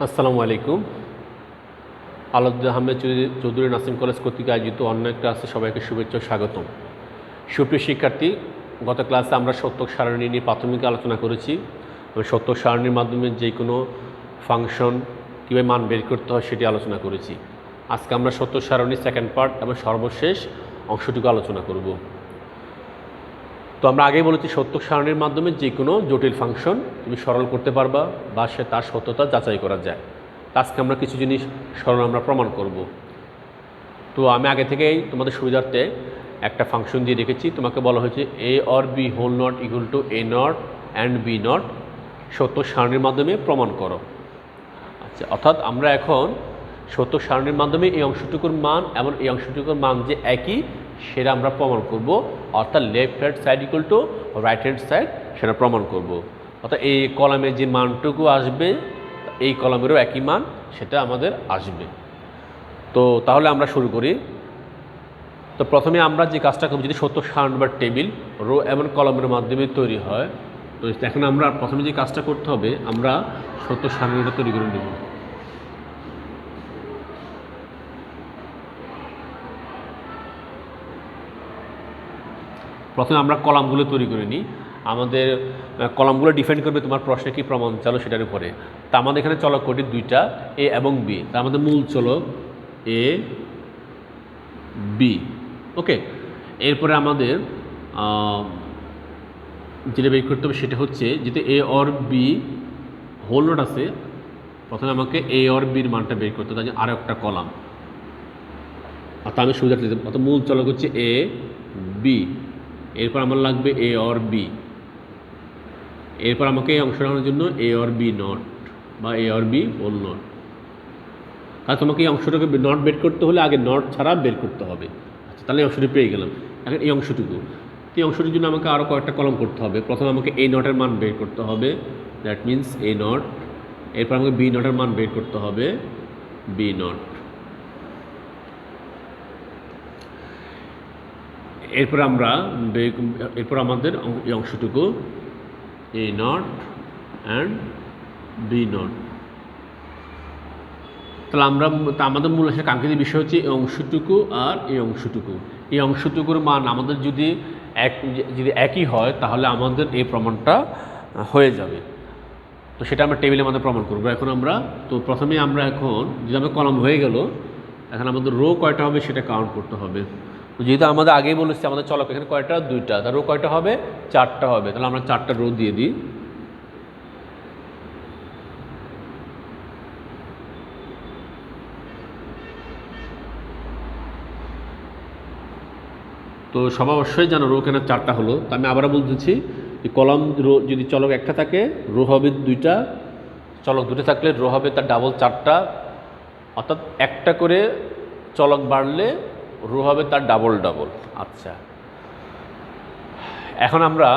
আসসালামু আলাইকুম। আলাউদ্দিন আহমেদ চৌধুরী নাসিম কলেজ কর্তৃক আয়োজিত অন্য ক্লাসে সবাইকে শুভেচ্ছা ও স্বাগতম। সুপ্রিয় শিক্ষার্থী, গত ক্লাসে আমরা সত্যক সারণী নিয়ে প্রাথমিক আলোচনা করেছি। সত্যক সারণীর মাধ্যমে যে কোনো ফাংশন কীভাবে মান বের করতে হয় সেটি আলোচনা করেছি। আজকে আমরা সত্যক সারণীর সেকেন্ড পার্ট এবং সর্বশেষ অংশটুকু আলোচনা করব। তো আমরা আগেই বলেছি সত্যক সারণীর মাধ্যমে যে কোনো জটিল ফাংশন তুমি সরল করতে পারবা বা সে তার সত্যতা যাচাই করা যায়। আজকে আমরা কিছু জিনিস সরল আমরা প্রমাণ করব। তো আমি আগে থেকেই তোমাদের সুবিধার্থে একটা ফাংশন দিয়ে রেখেছি। তোমাকে বলা হয়েছে A or B whole not equal to A not and B not সত্যক সারণীর মাধ্যমে প্রমাণ করো। আচ্ছা, অর্থাৎ আমরা এখন সত্যক সারণীর মাধ্যমে এই অংশটুকুর মান এবং এই অংশটুকুর মান যে একই সেটা আমরা প্রমাণ করব। অর্থাৎ left hand side equal to right hand side সেটা প্রমাণ করব। অর্থাৎ এই কলামে যে মানটুকু আসবে এই কলামেরও একই মান সেটা আমাদের আসবে। তো তাহলে আমরা শুরু করি। তো প্রথমে আমরা যে কাজটা করব, যদি সত্যক সারণী বা টেবিল রো এবং কলামের মাধ্যমে তৈরি হয়, তো এখন আমরা প্রথমে যে কাজটা করতে হবে, আমরা সত্যক সারণীটা তৈরি করে নেব। প্রথমে আমরা কলামগুলো তৈরি করে নিই। আমাদের কলামগুলো ডিফাইন করবে তোমার প্রশ্নে কী প্রমাণ চালো সেটার উপরে। তা আমাদের এখানে চলক কোটি দুইটা, এ এবং বি। তা আমাদের মূল চলক এ বি। ওকে, এরপরে আমাদের যেটা বের করতে হবে সেটা হচ্ছে যেহেতু এ অর বি হোল নট আছে, প্রথমে আমাকে এ অর বির মানটা বের করতে হবে, আরও একটা কলাম। অর্থাৎ আমি সুবিধা দিতে, অর্থাৎ মূল চলক হচ্ছে এ বি। এরপর আমার লাগবে এ অর বি। এরপর আমাকে এই অংশটার জন্য এ অর বি নট বা এ অর বি হোল নট। আর তোমাকে এই অংশটাকে নট বের করতে হলে আগে নট ছাড়া বের করতে হবে। আচ্ছা, তাহলে এই অংশটি পেয়ে গেলাম। এখন এই অংশটুকু, এই অংশটির জন্য আমাকে আরও কয়েকটা কলম করতে হবে। প্রথমে আমাকে এই নটের মান বের করতে হবে, দ্যাট মিন্স এ নট। এরপর আমাকে বি নটের মান বের করতে হবে, বি নট। এরপর আমাদের এই অংশটুকু এ নট অ্যান্ড বি নট। তাহলে আমাদের মূল আসলে কাঙ্ক্ষিত বিষয় হচ্ছে এই অংশটুকু আর এই অংশটুকু। এই অংশটুকুর মান আমাদের যদি একই হয় তাহলে আমাদের এই প্রমাণটা হয়ে যাবে। তো সেটা আমরা টেবিলের মধ্যে প্রমাণ করবো। তো প্রথমে আমরা এখন যদি আমাদের কলাম হয়ে গেল, এখন আমাদের রো কয়টা হবে সেটা কাউন্ট করতে হবে। যেহেতু আমাদের আগেই বলেছি আমাদের চলক এখানে কয়টা, দুইটা, তার রো কয়টা হবে, চারটা হবে। তাহলে আমরা চারটা রো দিয়ে দিই। তো সবাই অবশ্যই জানো রো কেন চারটা হলো। তা আমি আবারও বলতেছি, কলাম রো যদি চলক একটা থাকে রো হবে দুইটা, চলক দুটো থাকলে রো হবে তার ডাবল চারটা। অর্থাৎ একটা করে চলক বাড়লে রো হবে তার ডাবল ডাবল। আচ্ছা, এখন আমরা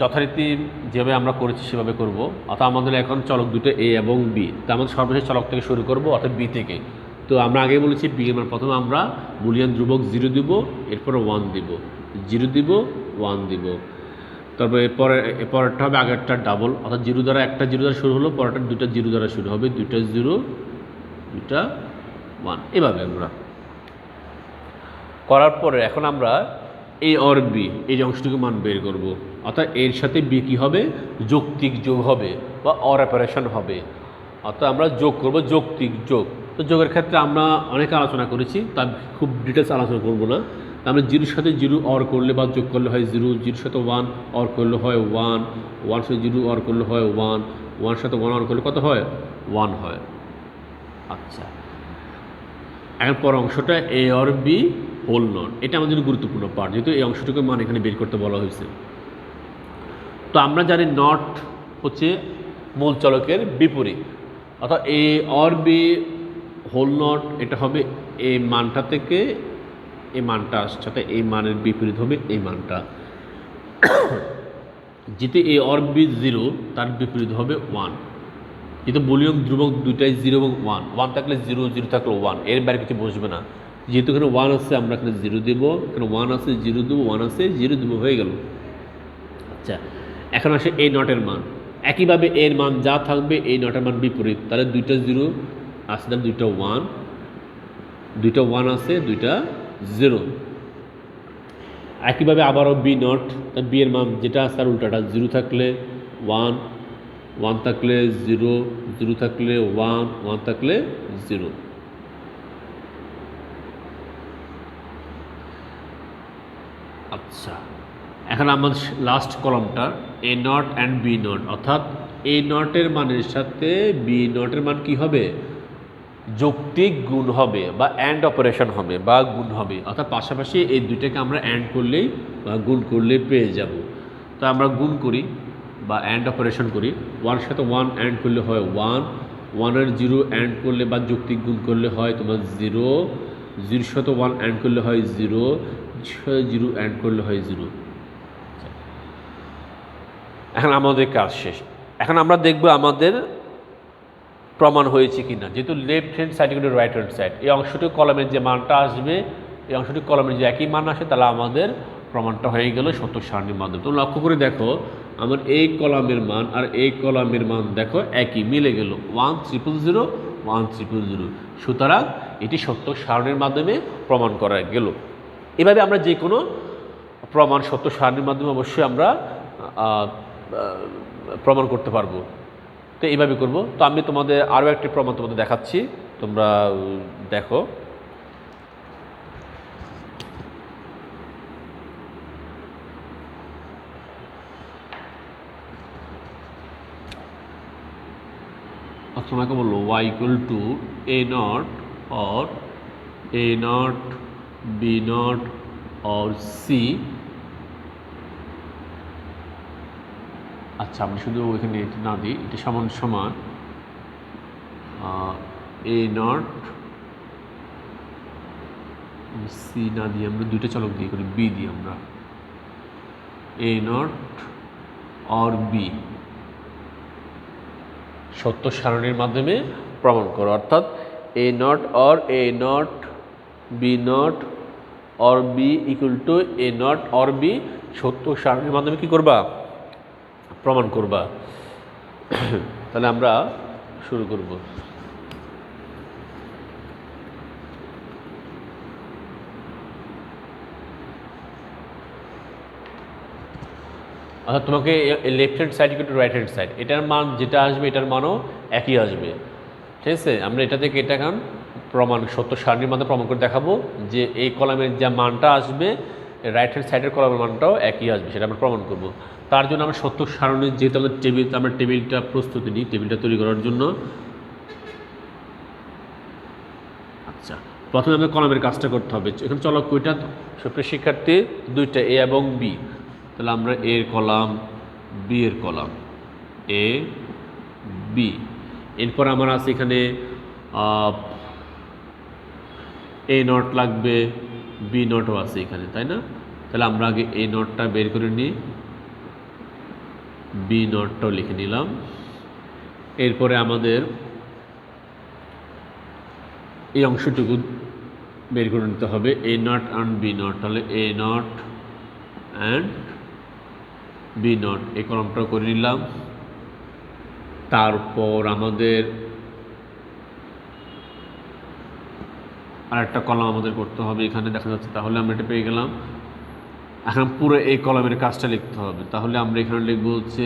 যথারীতি যেভাবে আমরা করেছি সেভাবে করব। অর্থাৎ আমাদের এখন চলক দুটো এ এবং বি। তা আমাদের সর্বশেষ চলক থেকে শুরু করব, অর্থাৎ বি থেকে। তো আমরা আগে বলেছি বি এর মান প্রথমে আমরা বুলিয়ান ধ্রুবক 0 দিব, এরপরে 1 দিব, 0 দিব, 1 দিব। তারপরে পরেরটা হবে আগেরটা ডাবল, অর্থাৎ 0 দ্বারা একটা 0 দ্বারা শুরু হলো, পরেরটা দুটা 0 দ্বারা শুরু হবে, দুইটা 0, দুইটা 1। এভাবে আমরা করার পরে এখন আমরা এ অর বি এই যে অংশটুকু মান বের করব। অর্থাৎ এর সাথে বি কী হবে, যৌক্তিক যোগ হবে বা অর অপারেশন হবে। অর্থাৎ আমরা যোগ করব, যৌক্তিক যোগ। তো যোগের ক্ষেত্রে আমরা অনেক আলোচনা করেছি, তার খুব ডিটেলস আলোচনা করব না। আমরা 0-র সাথে 0 অর করলে বা যোগ করলে হয় 0, 0-র সাথে 1 অর করলে হয় 1, 1-র সাথে 0 অর করলে হয় 1, 1-র সাথে 1 অর করলে কত হয়, 1 হয়। আচ্ছা, এখন পর অংশটা এ অর বি হোল নট, এটা আমাদের জন্য গুরুত্বপূর্ণ পার্ট, যেহেতু এই অংশটুকু মান এখানে বের করতে বলা হয়েছে। তো আমরা জানি নট হচ্ছে মূল চলকের বিপরীত, অর্থাৎ এ অর বি হোল নট এটা হবে এই মানটা থেকে এই মানটা আসছে, অর্থাৎ এই মানের বিপরীত হবে এই মানটা। যেহেতু এ অর বি 0 তার বিপরীত হবে 1। যেহেতু বুলিয়ান ধ্রুবক দুইটাই 0 এবং 1, 1 থাকলে 0, 0 থাকলে 1, এর বাইরে কিছু বসবে না। যেহেতু এখানে 1 আছে আমরা এখানে 0 দেবো, এখানে 1 আছে 0 দেবো, 1 আছে 0 দেবো, হয়ে গেল। আচ্ছা, এখন আসে এই নটের মান। একইভাবে এর মান যা থাকবে এই নটার মান বিপরীত, তাহলে দুইটা জিরো আছে না, দুইটা ওয়ান আছে, দুইটা জিরো। একইভাবে আবারও বি নট, বি এর মান যেটা আছে আর উল্টাটা, জিরো থাকলে ওয়ান, ওয়ান থাকলে জিরো, জিরো থাকলে ওয়ান, ওয়ান থাকলে জিরো। আচ্ছা, এখন আমার লাস্ট কলমটা এ নট অ্যান্ড বি নট, অর্থাৎ এ নটের মানের সাথে বি নটের মান কি হবে, যৌক্তিক গুণ হবে বা অ্যান্ড অপারেশন হবে বা গুণ হবে, অর্থাৎ পাশাপাশি এই দুইটাকে আমরা অ্যান্ড করলেই বা গুণ করলে পেয়ে যাব। তো আমরা গুণ করি বা অ্যান্ড অপারেশন করি, ওয়ানের সাথে ওয়ান অ্যান্ড করলে হয় ওয়ান, ওয়ানের জিরো অ্যান্ড করলে বা যৌক্তিক গুণ করলে হয় তোমার জিরো, জিরোর সাথে ওয়ান অ্যান্ড করলে হয় জিরো, জিরো অ্যান্ড করলে হয় জিরো। এখন আমাদের কাজ শেষ। এখন আমরা দেখব আমাদের প্রমাণ হয়েছে কি না। যেহেতু লেফট হ্যান্ড সাইড কিন্তু রাইট হ্যান্ড সাইড, এই অংশটুকু কলমের যে মানটা আসবে, এই অংশটুকু কলমের যে একই মান আসে, তাহলে আমাদের প্রমাণটা হয়ে গেল সত্যক সারণীর মাধ্যমে। তুমি লক্ষ্য করে দেখো আমার এই কলামের মান আর এই কলামের মান দেখো একই, মিলে গেল 1,000 1,000। সুতরাং এটি সত্যক সারণীর মাধ্যমে প্রমাণ করা গেল। এভাবে আমরা যে কোনো প্রমাণ সত্যক সারণীর মাধ্যমে অবশ্যই আমরা প্রমাণ করতে পারবো। তো এইভাবে করব। তো আমি তোমাদের আরও একটি প্রমাণ তোমাদের দেখাচ্ছি, তোমরা দেখো। তোমাকে বললো y equal to a not or a not b not or c। আচ্ছা, আমি শুধু ওইখানে এটা না দিই, এটা সমান সমান এ নট, সি না দিয়ে আমরা দুইটা চলক দিয়ে করি, বি দিই আমরা, এ নট অর বি সত্য সারণীর মাধ্যমে প্রমাণ করো। অর্থাৎ A not or A not, B not or B equal to A not or B সত্য সারণীর মাধ্যমে কি করবা, প্রমাণ করবা। তাহলে আমরা শুরু করব। অর্থাৎ তোমাকে left hand side equal to right hand side, এটার মান যেটা আসবে এটার মানও একই আসবে। ঠিক আছে, আমরা এটা থেকে এটা কারণ প্রমাণ সত্য সারণীর মাধ্যমে প্রমাণ করে দেখাবো যে এই কলামের যা মানটা আসবে রাইট হ্যান্ড সাইডের কলামের মানটাও একই আসবে, সেটা আমরা প্রমাণ করব। তার জন্য আমরা সত্য সারণীর যেহেতু আমরা টেবিলটা প্রস্তুতি নিই, টেবিলটা তৈরি করার জন্য। আচ্ছা, প্রথমে আমাদের কলামের কাজটা করতে হবে। এখানে চলো কয়টা সুপ্রিয় শিক্ষার্থী, দুইটা, এ এবং বি। তাহলে আমরা এর কলাম, বি এর কলাম, এ বি। এরপর আমার আছে এখানে এ নট লাগবে, বি নটও আছে এখানে, তাই না? তাহলে আমরা আগে এ নটটা বের করে নিই, বি নটটাও লিখে নিলাম। এরপরে আমাদের এই অংশটুকু বের করে নিতে হবে, এ নট অ্যান্ড বি নট। তাহলে এ নট অ্যান্ড বি নট এই কলমটাও করে নিলাম। তারপর আমাদের আরেকটা কলম আমাদের করতে হবে, এখানে দেখা যাচ্ছে। তাহলে আমরা এটা পেয়ে গেলাম। এখন পুরো এই কলমের কাজটা লিখতে হবে। তাহলে আমরা এখানে লিখব হচ্ছে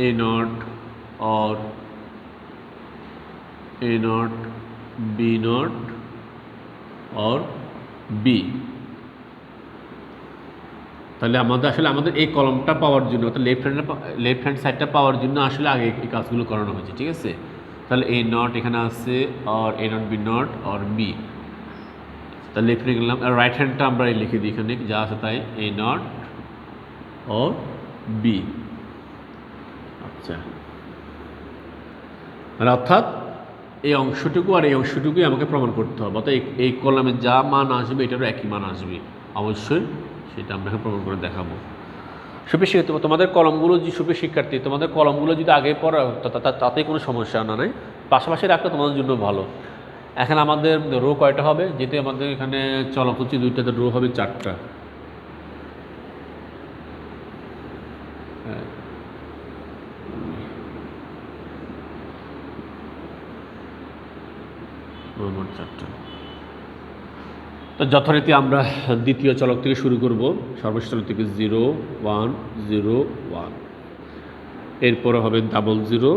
A not or A not B not or B. তাহলে আমাদের এই কলমটা পাওয়ার জন্য, অর্থাৎ লেফট হ্যান্ড সাইডটা পাওয়ার জন্য আসলে আগে এই কাজগুলো করানো হয়েছে। ঠিক আছে, তাহলে এ নট এখানে আছে or A not B not or B. তাহলে লিখে গেলাম। আর রাইট হ্যান্ডটা আমরা লিখে দিই এখানে যা আছে তাই, এ নট অর বি। আচ্ছা, মানে অর্থাৎ এই অংশটুকু আর এই অংশটুকুই আমাকে প্রমাণ করতে হবে। অর্থাৎ এই কলামে যা মান আসবে এটারও একই মান আসবে অবশ্যই, সেটা আমরা এখন প্রমাণ করে দেখাবো। সুপ্রিয় শিক্ষার্থী, তোমাদের কলমগুলো যে সুপ্রিয় শিক্ষার্থী তোমাদের কলমগুলো যদি আগে পড়া তাতে কোনো সমস্যা না নেই, পাশাপাশি রাখলে তোমাদের জন্য ভালো। এখন আমাদের রো কয়টা হবে, যেহেতু আমাদের এখানে চলক হচ্ছে দুইটাতে, রো হবে 4টা। মোট 4টা। তো যথারীতি আমরা দ্বিতীয় চলক থেকে শুরু করব। সর্বশেষ চলক থেকে 0 1 0 1, এরপরে হবে 00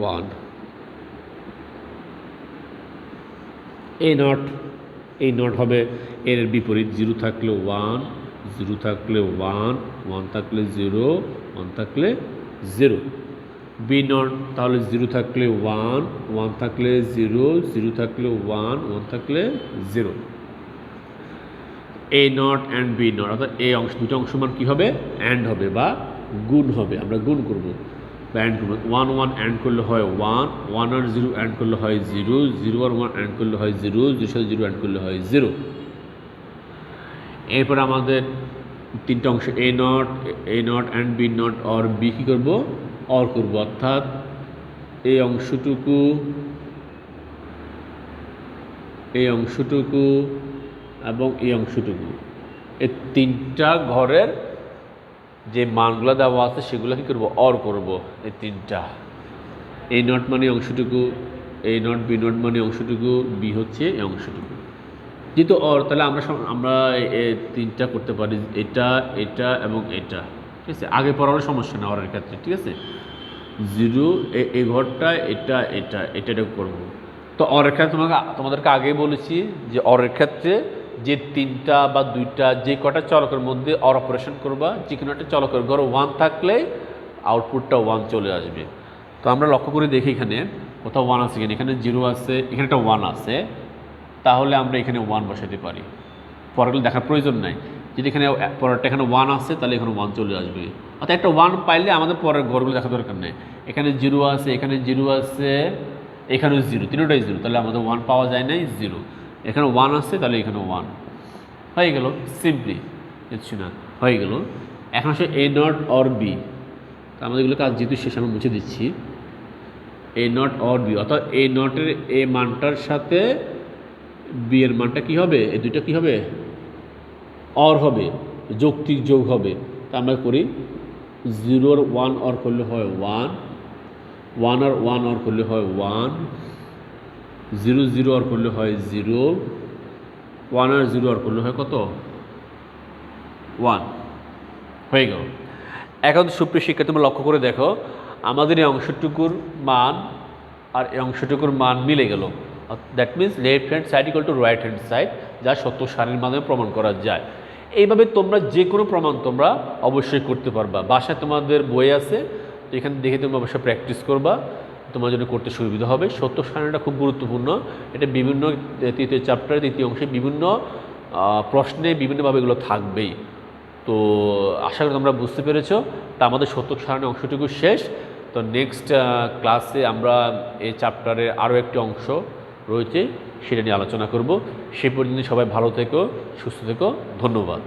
11। এই নট হবে এর বিপরীত, 0 থাকলে 1, 0 থাকলে 1, 1 থাকলে 0, 1 থাকলে 0। বি নট তাহলে 0 থাকলে 1, 1 থাকলে 0, 0 থাকলে 1, 1 থাকলে 0। এ নট অ্যান্ড বি নট, অর্থাৎ এই অংশ দুটো অংশ মান কী হবে? অ্যান্ড হবে বা গুণ হবে। আমরা গুণ করব বা অ্যান্ড করবো। 1 1 অ্যান্ড করলে হয় 1, 1 আর 0 অ্যান্ড করলে হয় 0, 0 আর 1 অ্যান্ড করলে হয় 0, 0 সাথে 0 অ্যান্ড করলে হয় 0। এরপর আমাদের তিনটা অংশ A not and B not or B কী করবো? অর করবো, অর্থাৎ এই অংশটুকু এবং এই অংশটুকু, এই তিনটা ঘরের যে মানগুলো দেওয়া আছে সেগুলো কী করবো? অর করব। এই তিনটা এ নট মানে অংশটুকু, এ নট বি নট মানে অংশটুকু, বি হচ্ছে এই অংশটুকু। যেহেতু অর, তাহলে আমরা তিনটা করতে পারি, এটা এটা এবং এটা, ঠিক আছে? আগে পড়ারও সমস্যা না অরের ক্ষেত্রে, ঠিক আছে? 0 এই ঘরটা, এটা এটা এটা এটা করবো। তো অরের ক্ষেত্রে তোমাদেরকে আগেই বলেছি যে অরের ক্ষেত্রে যে তিনটা বা দুইটা যে কটা চলকের মধ্যে অর অপারেশন করবা, যে কোনো একটা চলকের ঘরে 1 থাকলে আউটপুটটা 1 চলে আসবে। তো আমরা লক্ষ্য করে দেখি এখানে কোথাও 1 আছে কিনা। এখানে 0 আছে, এখানে একটা 1 আছে, তাহলে আমরা এখানে 1 বসাতে পারি। পরেরগুলো দেখার প্রয়োজন নাই। যদি এখানে পরেরটা এখানে 1 আছে তাহলে এখানে 1 চলে আসবে। অর্থাৎ একটা 1 পাইলে আমাদের পরের ঘরগুলো দেখার দরকার নেই। এখানে 0 আছে, এখানে 0 আছে, এখানেও 0, তিনটাই 0, তাহলে আমাদের 1 পাওয়া যায় নাই, 0। এখানে 1 আছে, তাহলে এখানে 1 হয়ে গেল। সিম্পলি কিছু না, হয়ে গেল। এখন আসলে এ নট অর বি, তা আমাদের এগুলো কাজ যেহেতু শেষ, আমি মুছে দিচ্ছি। এ নট অর বি, অর্থাৎ এ নটের এ মানটার সাথে বি এর মানটা কী হবে? এই দুইটা কী হবে? অর হবে, যৌক্তিক যোগ হবে। তা আমরা করি 0 আর 1 অর করলে হয় 1, 1 আর 1 অর করলে হয় 1, 0 0 অর করলে হয় 0, 1 আর 0 অর করলে হয় কত? 1 হয়ে গেল। এখন সুপ্রিয় শিক্ষার্থী, তোমরা লক্ষ্য করে দেখো আমাদের এই অংশটুকুর মান আর এই অংশটুকুর মান মিলে গেল। That means left hand side equal to right hand side, যা সত্য সারণীর মাধ্যমে প্রমাণ করা যায়। এইভাবে তোমরা যে কোনো প্রমাণ তোমরা অবশ্যই করতে পারবা। বাসায় তোমাদের বই আছে, তো এখানে দেখে তুমি অবশ্যই প্র্যাকটিস করবা, তোমার জন্য করতে সুবিধা হবে। সত্য সারণীটা খুব গুরুত্বপূর্ণ। এটা বিভিন্ন তৃতীয় চ্যাপ্টারে তৃতীয় অংশে বিভিন্ন প্রশ্নে বিভিন্নভাবে এগুলো থাকবেই। তো আশা করি তোমরা বুঝতে পেরেছো। তা আমাদের সত্য সারণী অংশটুকু শেষ। তো নেক্সট ক্লাসে আমরা এই চ্যাপ্টারের আরও একটি অংশ রয়েছে, সেটা নিয়ে আলোচনা করব। সে পর্যন্ত সবাই ভালো থেকো, সুস্থ থেকো। ধন্যবাদ।